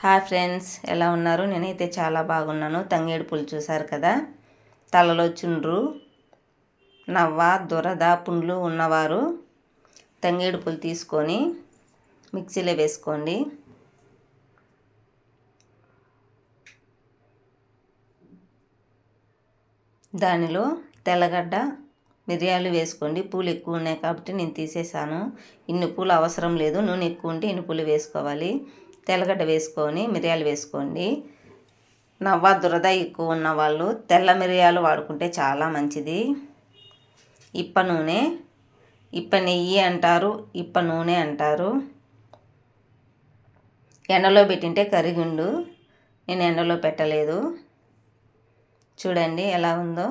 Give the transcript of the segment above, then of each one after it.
Hi friends, ఎలా ఉన్నారు? నేనైతే చాలా బాగున్నాను. తంగేడు పులు చూసారు కదా, తలలో చుండ్రు, నవ్వ, దురద, పుండ్లు ఉన్నవారు తంగేడు పులు తీసుకొని మిక్సీలో వేసుకోండి. దానిలో తెల్లగడ్డ, మిరియాలు వేసుకోండి. పూలు ఎక్కువ ఉన్నాయి కాబట్టి నేను తీసేసాను. ఇన్ని పూలు అవసరం లేదు, నూనె ఎక్కువ ఉంటే ఇన్ని పూలు వేసుకోవాలి. తెల్లగడ్డ వేసుకొని మిరియాలు వేసుకోండి. నవ్వ, దురద ఎక్కువ ఉన్న వాళ్ళు తెల్ల మిరియాలు వాడుకుంటే చాలా మంచిది. ఇప్ప నూనె, ఇప్ప నెయ్యి అంటారు, ఇప్ప నూనె అంటారు. ఎండలో పెట్టింటే కరిగిండు, నేను ఎండలో పెట్టలేదు. చూడండి ఎలా ఉందో.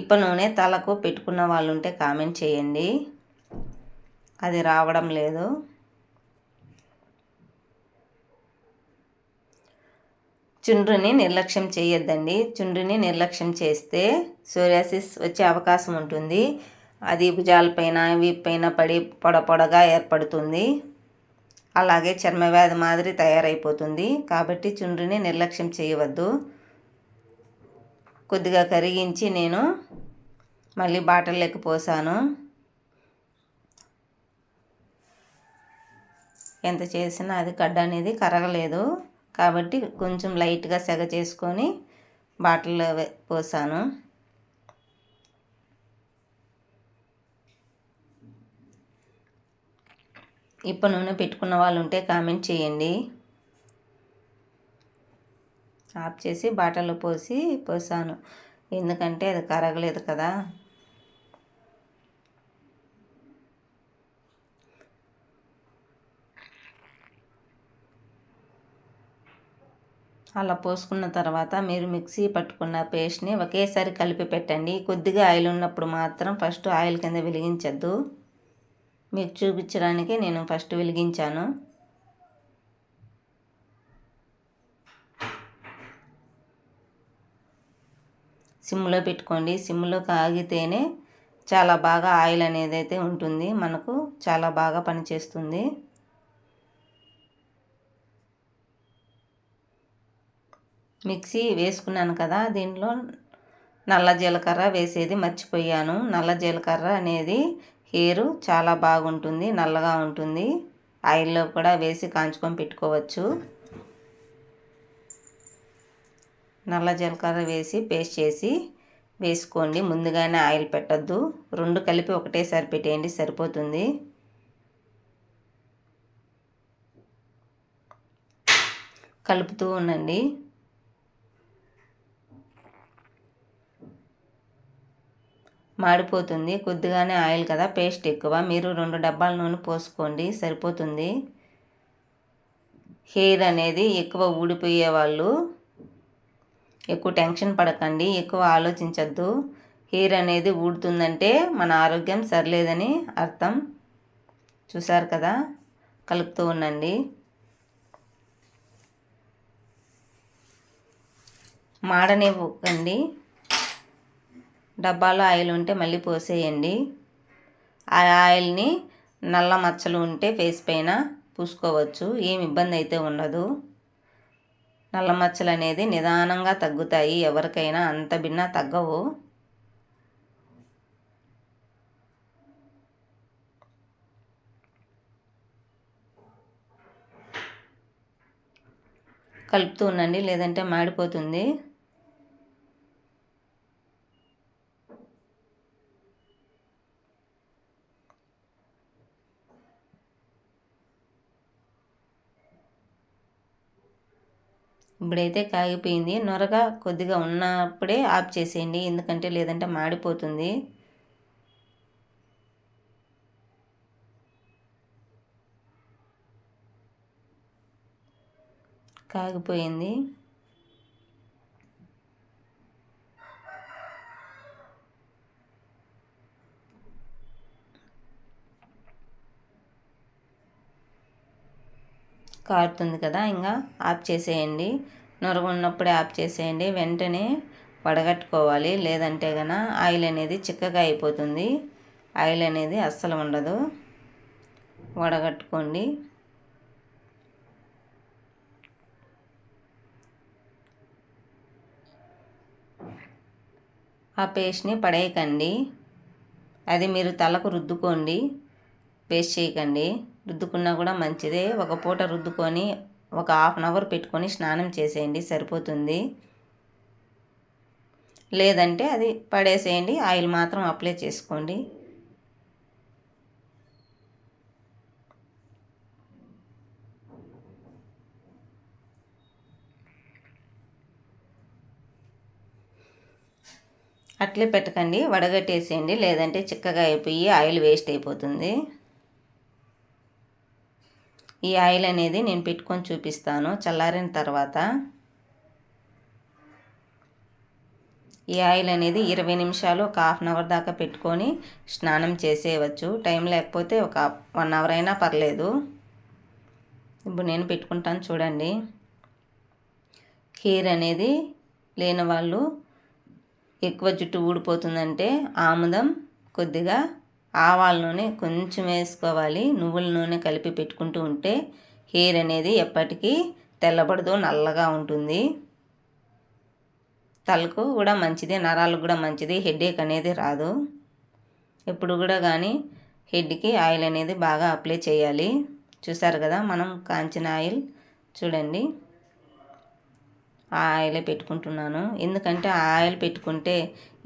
ఇప్ప నూనె తలకు పెట్టుకున్న వాళ్ళు ఉంటే కామెంట్ చేయండి. అది రావడం లేదు. చుండ్రుని నిర్లక్ష్యం చేయొద్దండి. చుండ్రుని నిర్లక్ష్యం చేస్తే సోరియాసిస్ వచ్చే అవకాశం ఉంటుంది. అది భుజాలపైన, వీపుపైన పడి పొడగా ఏర్పడుతుంది. అలాగే చర్మవ్యాధి మాదిరి తయారైపోతుంది. కాబట్టి చుండ్రుని నిర్లక్ష్యం చేయవద్దు. కొద్దిగా కరిగించి నేను మళ్ళీ బాటిల్లోకి పోసాను. ఎంత చేసినా అది గడ్డ అనేది కరగలేదు కాబట్టి కొంచెం లైట్గా సెగ చేసుకొని బాటిల్లో పోసాను. ఇప్ప నూనె పెట్టుకున్న వాళ్ళు ఉంటే కామెంట్ చేయండి. ఆఫ్ చేసి బాటిల్లో పోసాను, ఎందుకంటే అది కరగలేదు కదా. అలా పోసుకున్న తర్వాత మీరు మిక్సీ పట్టుకున్న పేస్ట్ని ఒకేసారి కలిపి పెట్టండి. కొద్దిగా ఆయిల్ ఉన్నప్పుడు మాత్రం ఫస్ట్ ఆయిల్ కింద వెలిగించద్దు. మీకు చూపించడానికి నేను ఫస్ట్ వెలిగించాను. సిమ్లో పెట్టుకోండి. సిమ్లో కాగితేనే చాలా బాగా ఆయిల్ అనేది అయితే ఉంటుంది, మనకు చాలా బాగా పనిచేస్తుంది. మిక్సీ వేసుకున్నాను కదా, దీంట్లో నల్ల జీలకర్ర వేసేది మర్చిపోయాను. నల్ల జీలకర్ర అనేది హెయిర్ చాలా బాగుంటుంది, నల్లగా ఉంటుంది. ఆయిల్లో కూడా వేసి కాంచుకొని పెట్టుకోవచ్చు. నల్ల జీలకర్ర వేసి పేస్ట్ చేసి వేసుకోండి. ముందుగానే ఆయిల్ పెట్టద్దు, రెండు కలిపి ఒకటేసారి పెట్టేయండి, సరిపోతుంది. కలుపుతూ ఉండండి. మాడిపోతుంది, కొద్దిగానే ఆయిల్ కదా, పేస్ట్ ఎక్కువ. మీరు 2 డబ్బాల నూనె పోసుకోండి, సరిపోతుంది. హెయిర్ అనేది ఎక్కువ ఊడిపోయే వాళ్ళు ఎక్కువ టెన్షన్ పడకండి, ఎక్కువ ఆలోచించద్దు. హెయిర్ అనేది ఊడుతుందంటే మన ఆరోగ్యం సరిలేదని అర్థం. చూసారు కదా, కలుపుతూ ఉండండి. మాడనివ్వకండి. డబ్బాలో ఆయిల్ ఉంటే మళ్ళీ పోసేయండి. ఆ ఆయిల్ని నల్ల మచ్చలు ఉంటే ఫేస్ పైన పూసుకోవచ్చు, ఏమి ఇబ్బంది అయితే ఉండదు. నల్ల మచ్చలు అనేది నిదానంగా తగ్గుతాయి, ఎవరికైనా అంత భిన్న తగ్గవు. కలుపుతూ ఉండండి, లేదంటే మాడిపోతుంది. ఇప్పుడైతే కాగిపోయింది. నొరగా కొద్దిగా ఉన్నప్పుడే ఆఫ్ చేసేయండి, ఎందుకంటే లేదంటే మాడిపోతుంది. కాగిపోయింది. కారుతుంది కదా, ఇంకా ఆఫ్ చేసేయండి. నొరగ ఉన్నప్పుడే ఆఫ్ చేసేయండి. వెంటనే వడగట్టుకోవాలి, లేదంటే కనుక ఆయిల్ అనేది చిక్కగా అయిపోతుంది. ఆయిల్ అనేది అస్సలు ఉండదు. వడగట్టుకోండి. ఆ పేస్ట్ని పడేయకండి, అది మీరు తలకు రుద్దుకోండి, పేస్ట్ చేయకండి. రుద్దుకున్నా కూడా మంచిదే. ఒక పూట రుద్దుకొని ఒక హాఫ్ అన్ అవర్ పెట్టుకొని స్నానం చేసేయండి, సరిపోతుంది. లేదంటే అది పడేసేయండి, ఆయిల్ మాత్రం అప్లై చేసుకోండి. అట్లే పెట్టకండి, వడగట్టేసేయండి, లేదంటే చిక్కగా అయిపోయి ఆయిల్ వేస్ట్ అయిపోతుంది. ఈ ఆయిల్ అనేది నేను పెట్టుకొని చూపిస్తాను చల్లారిన తర్వాత. ఈ ఆయిల్ అనేది 20 నిమిషాలు ఒక హాఫ్ అన్ అవర్ దాకా పెట్టుకొని స్నానం చేసేయవచ్చు. టైం లేకపోతే ఒక 1 అవర్ అయినా పర్లేదు. ఇప్పుడు నేను పెట్టుకుంటాను చూడండి. హెయిర్ అనేది లేని వాళ్ళు, ఎక్కువ జుట్టు ఊడిపోతుందంటే ఆముదం, కొద్దిగా ఆవాల నూనె కొంచెం వేసుకోవాలి. నువ్వుల నూనె కలిపి పెట్టుకుంటూ ఉంటే హెయిర్ అనేది ఎప్పటికీ తెల్లబడదు, నల్లగా ఉంటుంది. తలకు కూడా మంచిది, నరాలకు కూడా మంచిది, హెడేక్ అనేది రాదు. ఎప్పుడు కూడా కానీ హెడ్కి ఆయిల్ అనేది బాగా అప్లై చేయాలి. చూసారు కదా మనం కాంచిన ఆయిల్, చూడండి ఆ ఆయిలే పెట్టుకుంటున్నాను. ఎందుకంటే ఆ ఆయిల్ పెట్టుకుంటే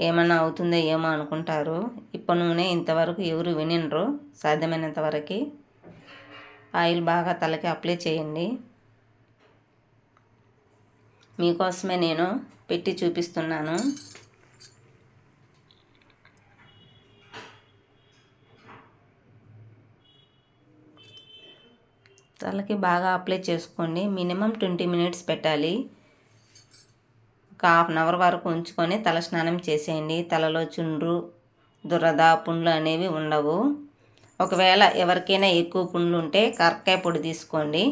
ఏమన్నా అవుతుందో ఏమో అనుకుంటారు. ఇప్పటి నూనె ఇంతవరకు ఎవరు వినినరు. సాధ్యమైనంత వరకు ఆయిల్ బాగా తలకి అప్లై చేయండి. మీకోసమే నేను పెట్టి చూపిస్తున్నాను. తలకి బాగా అప్లై చేసుకోండి. మినిమం 20 మినిట్స్ పెట్టాలి. ఒక హాఫ్ అన్ అవర్ వరకు ఉంచుకొని తల స్నానం చేసేయండి. తలలో చుండ్రు, దురద, పుండ్లు అనేవి ఉండవు. ఒకవేళ ఎవరికైనా ఎక్కువ పుండ్లు ఉంటే కరక్కాయ పొడి తీసుకోండి.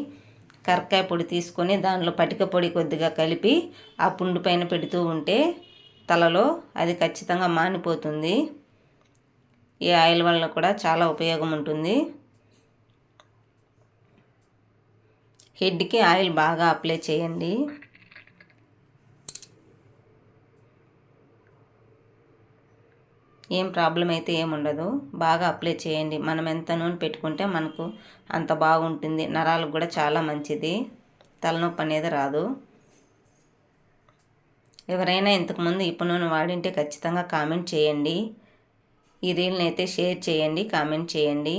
కరక్కాయ పొడి తీసుకొని దానిలో పటిక పొడి కొద్దిగా కలిపి ఆ పుండు పైన పెడుతూ ఉంటే తలలో అది ఖచ్చితంగా మానిపోతుంది. ఈ ఆయిల్ వల్ల కూడా చాలా ఉపయోగం ఉంటుంది. హెడ్కి ఆయిల్ బాగా అప్లై చేయండి. ఏం ప్రాబ్లం అయితే ఏముండదు. బాగా అప్లై చేయండి. మనం ఎంత నూనె పెట్టుకుంటే మనకు అంత బాగుంటుంది. నరాలకు కూడా చాలా మంచిది. తలనొప్పి అనేది రాదు. ఎవరైనా ఇంతకుముందు ఇప్పు నూనె వాడింటే ఖచ్చితంగా కామెంట్ చేయండి. ఈ రీల్ని అయితే షేర్ చేయండి, కామెంట్ చేయండి.